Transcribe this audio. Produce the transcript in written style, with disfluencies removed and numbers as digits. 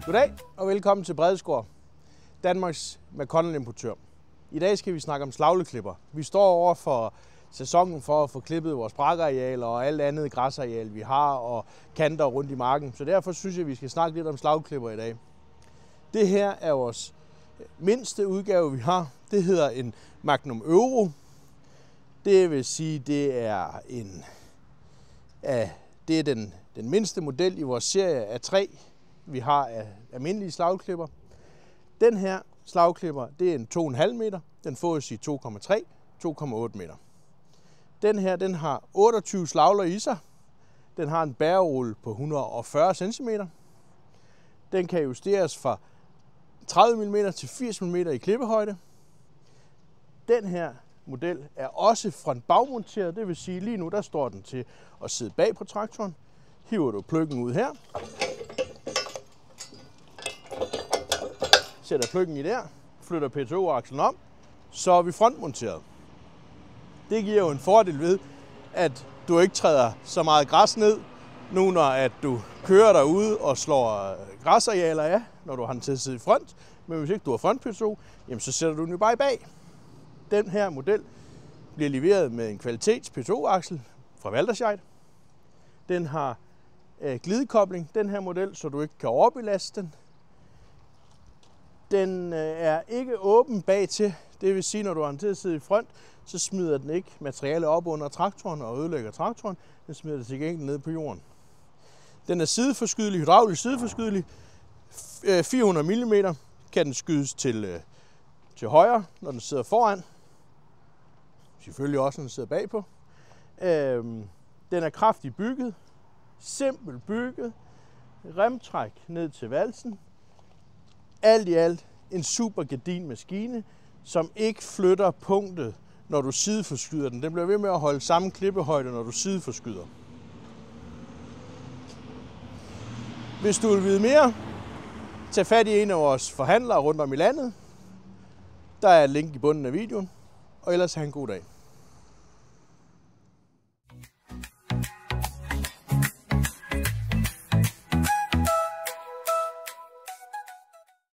Goddag og velkommen til Bredesgaard, Danmarks McConnell-importør. I dag skal vi snakke om slagleklipper. Vi står over for sæsonen for at få klippet vores brækarealer og alt andet græsareal, vi har, og kanter rundt i marken. Så derfor synes jeg, at vi skal snakke lidt om slagleklipper i dag. Det her er vores mindste udgave, vi har. Det hedder en Magnum Euro. Det vil sige, det er den mindste model i vores serie af 3, vi har af almindelige slagklipper. Den her slagklipper, det er en 2,5 meter. Den fås i 2,3, 2,8 meter. Den her, den har 28 slagler i sig. Den har en bærerulle på 140 cm. Den kan justeres fra 30 mm til 80 mm i klippehøjde. Den her model er også frontbagmonteret, det vil sige lige nu der står den til at sidde bag på traktoren. Hiver du pløkken ud her. Sætter pløkken i der, flytter PTO-akslen om, så er vi frontmonteret. Det giver jo en fordel ved, at du ikke træder så meget græs ned, nu når at du kører derude og slår græsarealer af, når du har den til at sidde i front. Men hvis ikke du har front-PTO, jamen så sætter du den jo bare bag. Den her model bliver leveret med en kvalitets PTO-aksel fra Walterscheid. Den har glidekobling, den her model, så du ikke kan overbelaste den. Den er ikke åben bag til, det vil sige, når du har den til at sidde i front, så smider den ikke materiale op under traktoren og ødelægger traktoren. Den smider det til gengæld ned på jorden. Den er sideforskydelig, hydraulisk sideforskydelig. 400 mm kan den skydes til højre, når den sidder foran. Selvfølgelig også, når den sidder bagpå. Den er kraftigt bygget, simpelt bygget, remtræk ned til valsen. Alt i alt en super gedigen maskine, som ikke flytter punktet, når du sideforskyder den. Den bliver ved med at holde samme klippehøjde, når du sideforskyder. Hvis du vil vide mere, tag fat i en af vores forhandlere rundt om i landet. Der er et link i bunden af videoen, og ellers have en god dag.